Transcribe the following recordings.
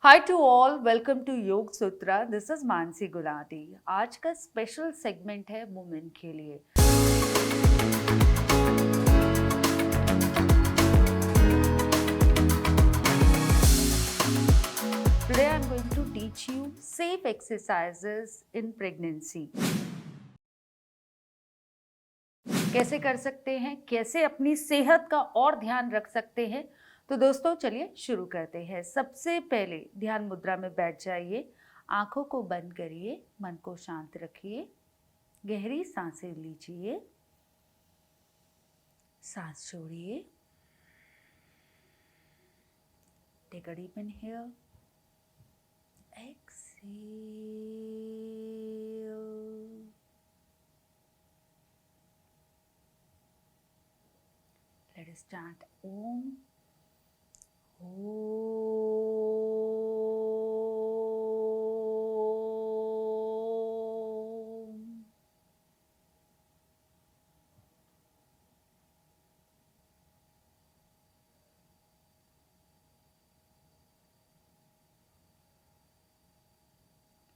Hi to all, welcome to Yog Sutra. This is Mansi Gulati. आज का special segment है वुमेन के लिए। Today I am going to teach you safe exercises in pregnancy. कैसे कर सकते हैं, कैसे अपनी सेहत का और ध्यान रख सकते हैं। तो दोस्तों चलिए शुरू करते हैं। सबसे पहले ध्यान मुद्रा में बैठ जाइए, आंखों को बंद करिए, मन को शांत रखिए, गहरी सांसें लीजिए, सांस छोड़िए। Take a deep inhale, exhale. Let us chant Om. Om.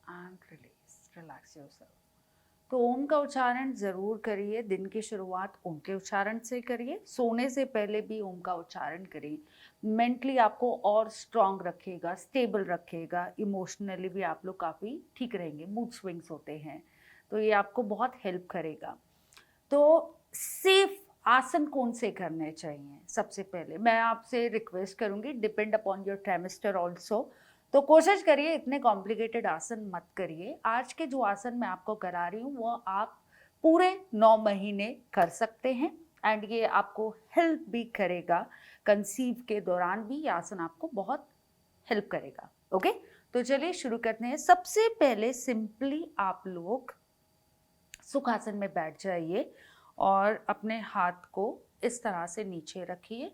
And release. Relax yourself. तो ओम का उच्चारण ज़रूर करिए। दिन की शुरुआत ओम के उच्चारण से करिए। सोने से पहले भी ओम का उच्चारण करिए। मेंटली आपको और स्ट्रांग रखेगा, स्टेबल रखेगा। इमोशनली भी आप लोग काफ़ी ठीक रहेंगे। मूड स्विंग्स होते हैं तो ये आपको बहुत हेल्प करेगा। तो सेफ आसन कौन से करने चाहिए? सबसे पहले मैं आपसे रिक्वेस्ट करूंगी, depend upon your trimester also. तो कोशिश करिए इतने कॉम्प्लिकेटेड आसन मत करिए। आज के जो आसन मैं आपको करा रही हूँ वो आप पूरे 9 महीने कर सकते हैं एंड ये आपको हेल्प भी करेगा। कंसीव के दौरान भी ये आसन आपको बहुत हेल्प करेगा। ओके, तो चलिए शुरू करते हैं। सबसे पहले सिंपली आप लोग सुखासन में बैठ जाइए और अपने हाथ को इस तरह से नीचे रखिए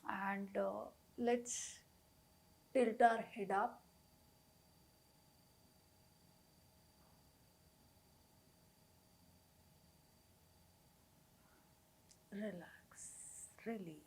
and let's tilt our head up. Relax, release.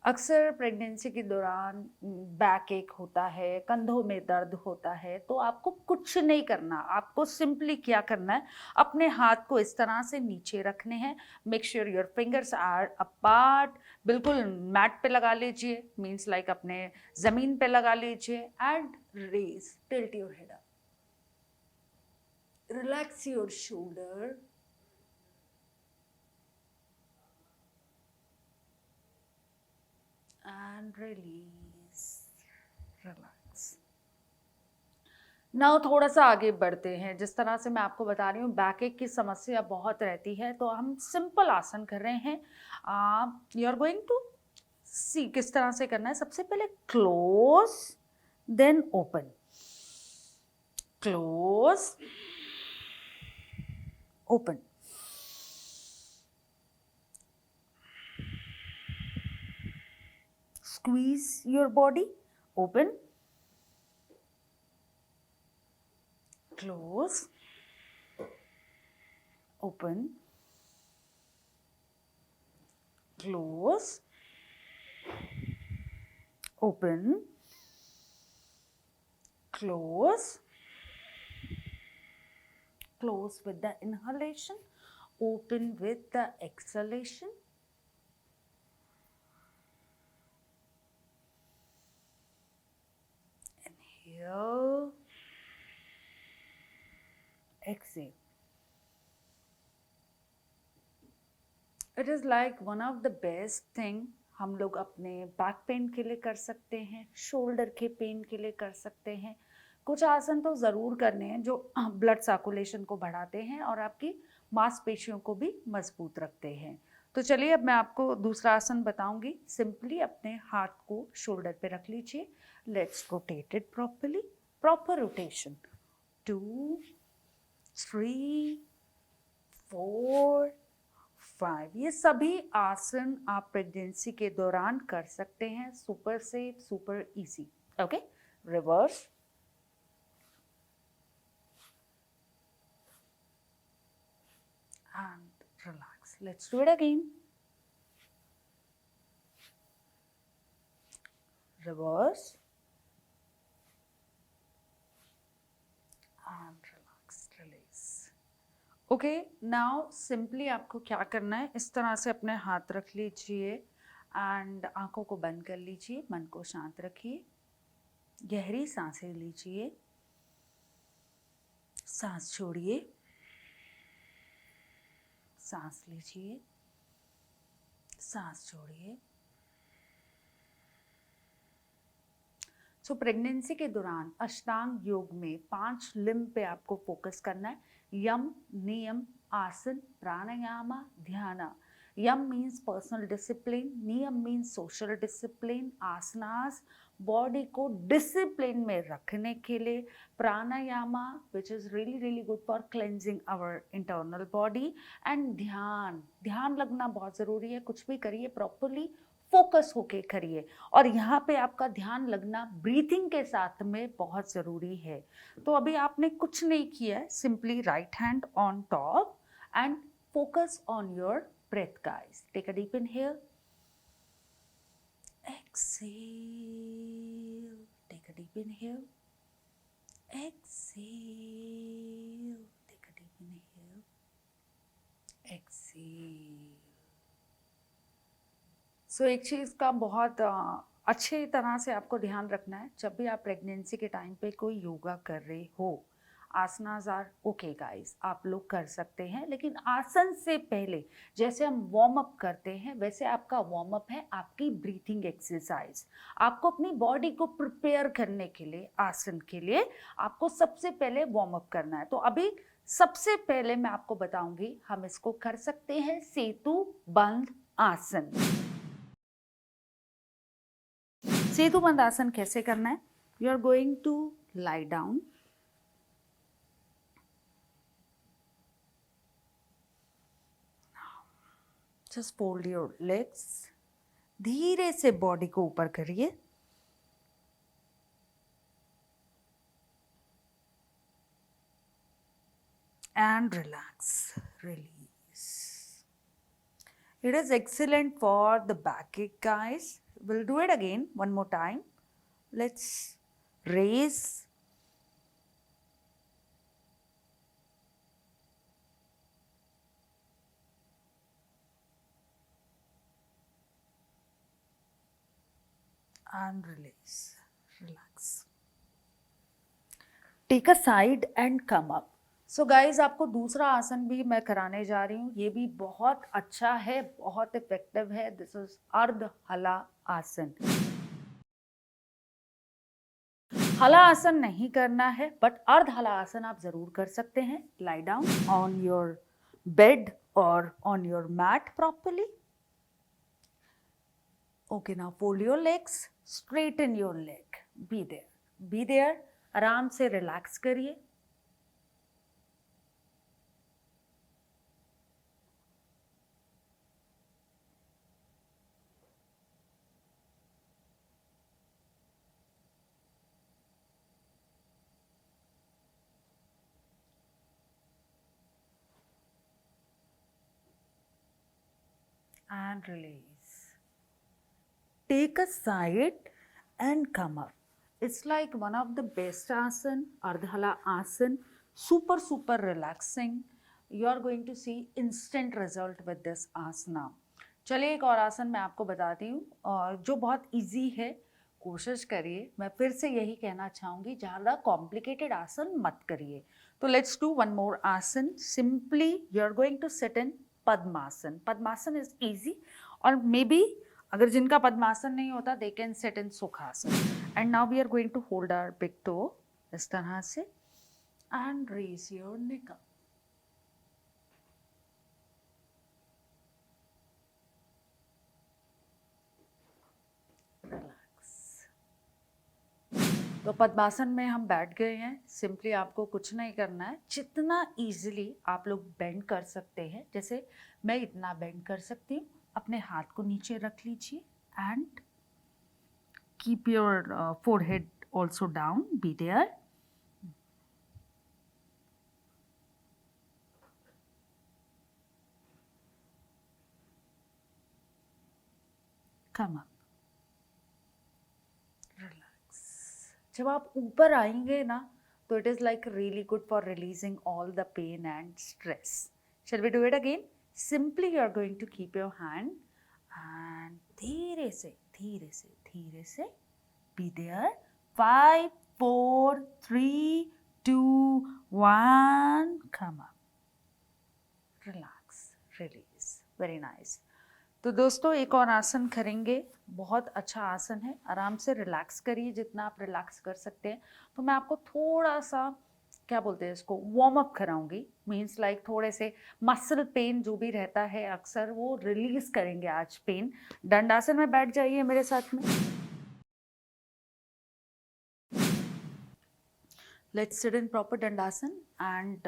अक्सर प्रेगनेंसी के दौरान बैक एक होता है, कंधों में दर्द होता है, तो आपको कुछ नहीं करना। आपको सिंपली क्या करना है, अपने हाथ को इस तरह से नीचे रखने हैं। Make sure your fingers are apart. बिल्कुल मैट पे लगा लीजिए, मीन्स लाइक अपने ज़मीन पे लगा लीजिए and raise, tilt your head up, relax your shoulder and release, relax. Now थोड़ा सा आगे बढ़ते हैं। जिस तरह से मैं आपको बता रही हूँ बैक एक की समस्या बहुत रहती है, तो हम सिंपल आसन कर रहे हैं। You are going to see किस तरह से करना है। सबसे पहले close then open, close open, squeeze your body, open, close, open, close, open, close, close with the inhalation, open with the exhalation. Inhale, exhale. It is like one of the best thing हम लोग अपने back pain के लिए कर सकते हैं, shoulder के pen के लिए कर सकते हैं। कुछ आसन तो ज़रूर करने हैं जो ब्लड सर्कुलेशन को बढ़ाते हैं और आपकी मांसपेशियों को भी मजबूत रखते हैं। तो चलिए अब मैं आपको दूसरा आसन बताऊंगी। सिंपली अपने हाथ को शोल्डर पे रख लीजिए। Let's rotate it properly, proper rotation. 2, 3, 4, 5। ये सभी आसन आप प्रेगनेंसी के दौरान कर सकते हैं। Super safe, super easy. Okay, reverse, and relax. Let's do it again. reverse and relax, release. Okay, now simply आपको क्या करना है, इस तरह से अपने हाथ रख लीजिए एंड आंखों को बंद कर लीजिए, मन को शांत रखिए, गहरी सांसें लीजिए, सांस छोड़िए, सांस लीजिए, सांस छोड़िए। सो प्रेगनेंसी के दौरान अष्टांग योग में 5 लिम्ब पे आपको फोकस करना है, यम, नियम, आसन, प्राणायाम, ध्यान। Yam means personal discipline, niyam means social discipline, asanas body को डिसिप्लिन में रखने के लिए, pranayam which is really really good for cleansing our internal body, and dhyan. ध्यान लगना बहुत ज़रूरी है, कुछ भी करिए प्रॉपरली फोकस होके करिए, और यहाँ पे आपका ध्यान लगना ब्रीथिंग के साथ में बहुत ज़रूरी है। तो अभी आपने कुछ नहीं किया है, simply write hand on top and focus on your breath, guys. Take a deep inhale, exhale, take a deep inhale, exhale, take a deep inhale, exhale. सो एक चीज़ का बहुत अच्छे तरह से आपको ध्यान रखना है, जब भी आप प्रेगनेंसी के टाइम पे कोई योगा कर रहे हो, आसनास आर ओके गाइस, आप लोग कर सकते हैं, लेकिन आसन से पहले जैसे हम वार्म अप करते हैं वैसे आपका वार्म अप है आपकी ब्रीथिंग एक्सरसाइज। आपको अपनी बॉडी को प्रिपेयर करने के लिए, आसन के लिए आपको सबसे पहले वार्म अप करना है। तो अभी सबसे पहले मैं आपको बताऊंगी, हम इसको कर सकते हैं सेतु बंद आसन। सेतु बंद आसन कैसे करना है? You are going to lie down, just fold your legs, धीरे से बॉडी को ऊपर करिए and relax, release. It is excellent for the backache, guys. We'll do it again one more time. Let's raise, and release, relax. Take a side and come up. So guys आपको दूसरा आसन भी मैं कराने जा रही हूँ, ये भी बहुत अच्छा है, बहुत इफेक्टिव है। दिस इज अर्ध हला आसन। हला आसन नहीं करना है, बट अर्ध हला आसन आप जरूर कर सकते हैं। Lie down on your bed और on your mat properly. Okay, now fold your legs, straighten your leg, be there, be there. आराम से रिलैक्स करिए। And release. Take a side and come up. It's like one of the best asan, Ardhala asan, super relaxing. You are going to see instant result with this asana. चलिए एक और आसन मैं आपको बताती हूँ जो बहुत इजी है, कोशिश करिए। मैं फिर से यही कहना चाहूँगी, ज़्यादा कॉम्प्लिकेटेड आसन मत करिए। तो let's do one more asan. Simply you are going to sit in Padmasan. Padmasan is easy, और मे बी अगर जिनका पद्मासन नहीं होता they can sit in Sukhasan. And now we are going to hold our big toe इस तरह से and raise your neck up. तो पद्मासन में हम बैठ गए हैं। सिंपली आपको कुछ नहीं करना है, जितना इजीली आप लोग बेंड कर सकते हैं, जैसे मैं इतना बेंड कर सकती हूँ। अपने हाथ को नीचे रख लीजिए and keep your forehead also down, be there. Come up, जब आप ऊपर आएंगे ना तो it is like really good for releasing all the pain and stress. Shall we do it again? Simply you are going to keep your hand and धीरे से be there. 5, 4, 3, 2, 1. Come up. Relax, release. Very nice. तो दोस्तों एक और आसन करेंगे. बहुत अच्छा आसन है. आराम से रिलैक्स करिए जितना आप रिलैक्स कर सकते हैं. तो मैं आपको थोड़ा सा क्या बोलते हैं इसको वार्म अप कराऊंगी. मीन्स लाइक थोड़े से मसल पेन जो भी रहता है अक्सर वो रिलीज करेंगे आज पेन. दंडासन में बैठ जाइए मेरे साथ में. Let's sit in proper Dandasana and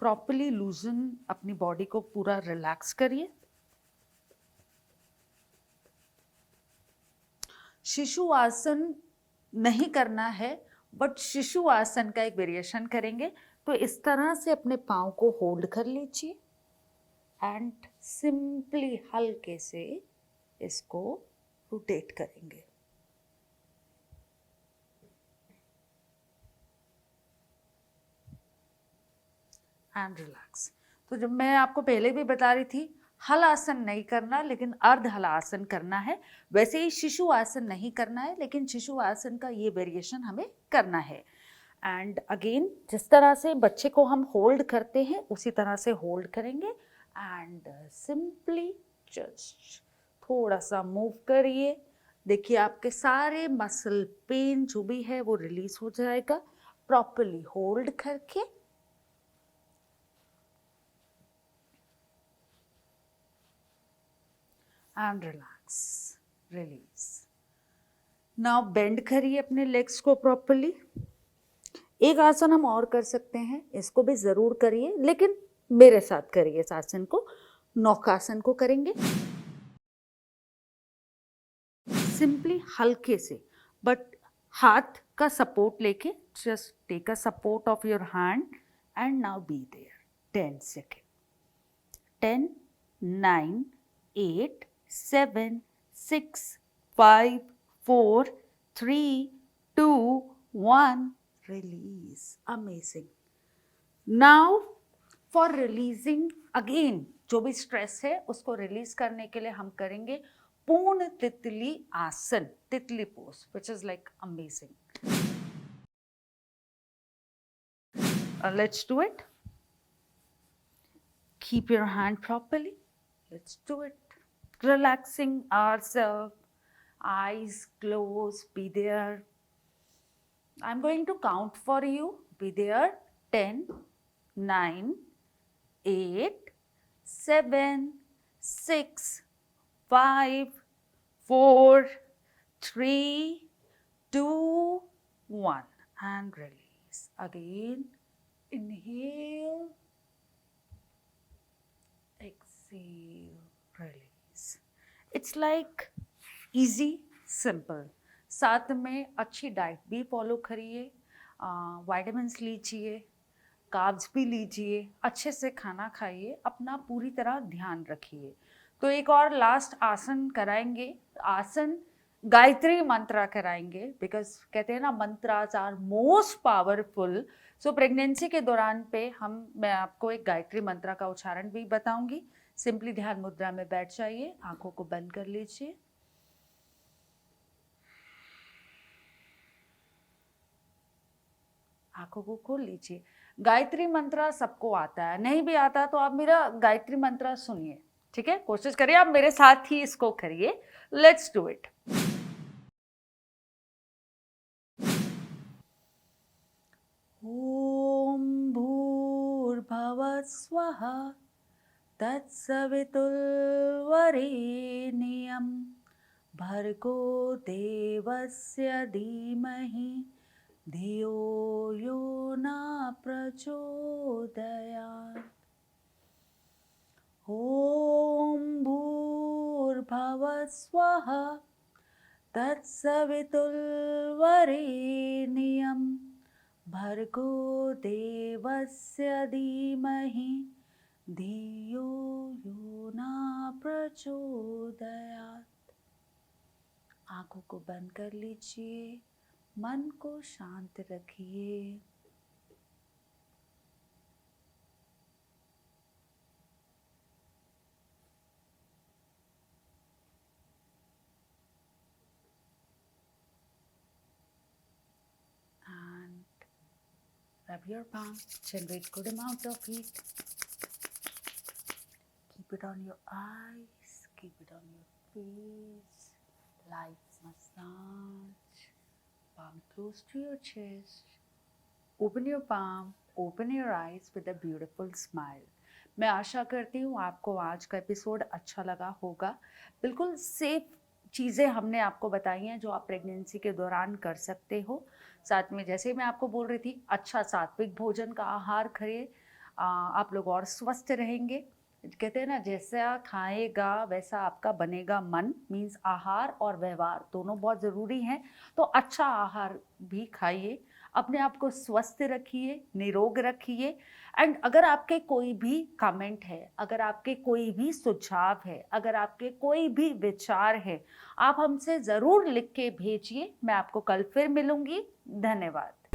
properly लूजन अपनी बॉडी को पूरा रिलैक्स करिए. शिशु आसन नहीं करना है बट शिशु आसन का एक वेरिएशन करेंगे. तो इस तरह से अपने पाँव को होल्ड कर लीजिए एंड सिंपली हल्के से इसको रोटेट करेंगे. And relax. तो जब मैं आपको पहले भी बता रही थी हल आसन नहीं करना लेकिन अर्ध हल आसन करना है. वैसे ही शिशु आसन नहीं करना है लेकिन शिशु आसन का ये वेरिएशन हमें करना है. एंड अगेन जिस तरह से बच्चे को हम होल्ड करते हैं उसी तरह से होल्ड करेंगे एंड सिंपली जस्ट थोड़ा सा मूव करिए. देखिए आपके सारे मसल पेन जो भी है वो रिलीज हो जाएगा. प्रॉपरली होल्ड करके and relax, release. Now bend करिए अपने लेग्स को प्रॉपरली. एक आसन हम और कर सकते हैं, इसको भी जरूर करिए लेकिन मेरे साथ करिए इस आसन को. नौकासन को करेंगे. सिंपली हल्के से बट हाथ का सपोर्ट लेके just take a support of your hand and now be there. 10 second. 10, 9, 8, 7, 6, 5, 4, 3, 2, 1. Release. Amazing. Now for releasing again जो भी स्ट्रेस है उसको रिलीज करने के लिए हम करेंगे पूर्ण तितली आसन, तितली pose, which is like amazing. Let's do it. Keep your hand properly. Let's do it. Relaxing ourselves, eyes closed, be there. I'm going to count for you. Be there. 10, 9, 8, 7, 6, 5, 4, 3, 2, 1. And release. Again, inhale, exhale, release. It's like easy, simple. साथ में अच्छी diet भी follow करिए. Vitamins लीजिए, carbs भी लीजिए, अच्छे से खाना खाइए, अपना पूरी तरह ध्यान रखिए. तो एक और लास्ट आसन कराएंगे. आसन गायत्री मंत्र कराएंगे बिकॉज कहते हैं ना mantras are most powerful. So pregnancy के दौरान पे मैं आपको एक गायत्री मंत्र का उच्चारण भी बताऊंगी. सिंपली ध्यान मुद्रा में बैठ जाइए, आंखों को बंद कर लीजिए. आंखों को खोल लीजिए. गायत्री मंत्र सबको आता है, नहीं भी आता तो आप मेरा गायत्री मंत्र सुनिए. ठीक है, कोशिश करिए आप मेरे साथ ही इसको करिए. Let's do it. ओम भूर्भुवः स्वः तत्सवितुर्वरेण्यं भर्गो देवस्य धीमहि धियो यो न प्रचोदयात्. ओम भूर्भुवः स्वः तत्सवितुर्वरेण्यं भर्गो देवस्य धीमहि धियो यो न प्रचोदयात्. आंखों को बंद कर लीजिए. मन को शांत रखिए। And rub your palm, generate good amount of heat. Keep it on your eyes, keep it on your face. Light massage. Palm close to your chest. Open your palm, open your eyes with a beautiful smile. मैं आशा करती हूँ आपको आज का episode अच्छा लगा होगा। बिल्कुल सेफ चीज़ें हमने आपको बताई हैं जो आप प्रेगनेंसी के दौरान कर सकते हो। साथ में जैसे मैं आपको बोल रही थी, अच्छा सात्विक भोजन का आहार करिए, आप लोग और स्वस्थ रहेंगे। कहते हैं ना, जैसा खाएगा वैसा आपका बनेगा मन। मीन्स आहार और व्यवहार दोनों बहुत ज़रूरी हैं। तो अच्छा आहार भी खाइए, अपने आप को स्वस्थ रखिए, निरोग रखिए। एंड अगर आपके कोई भी कमेंट है, अगर आपके कोई भी सुझाव है, अगर आपके कोई भी विचार है, आप हमसे ज़रूर लिख के भेजिए। मैं आपको कल फिर मिलूंगी। धन्यवाद।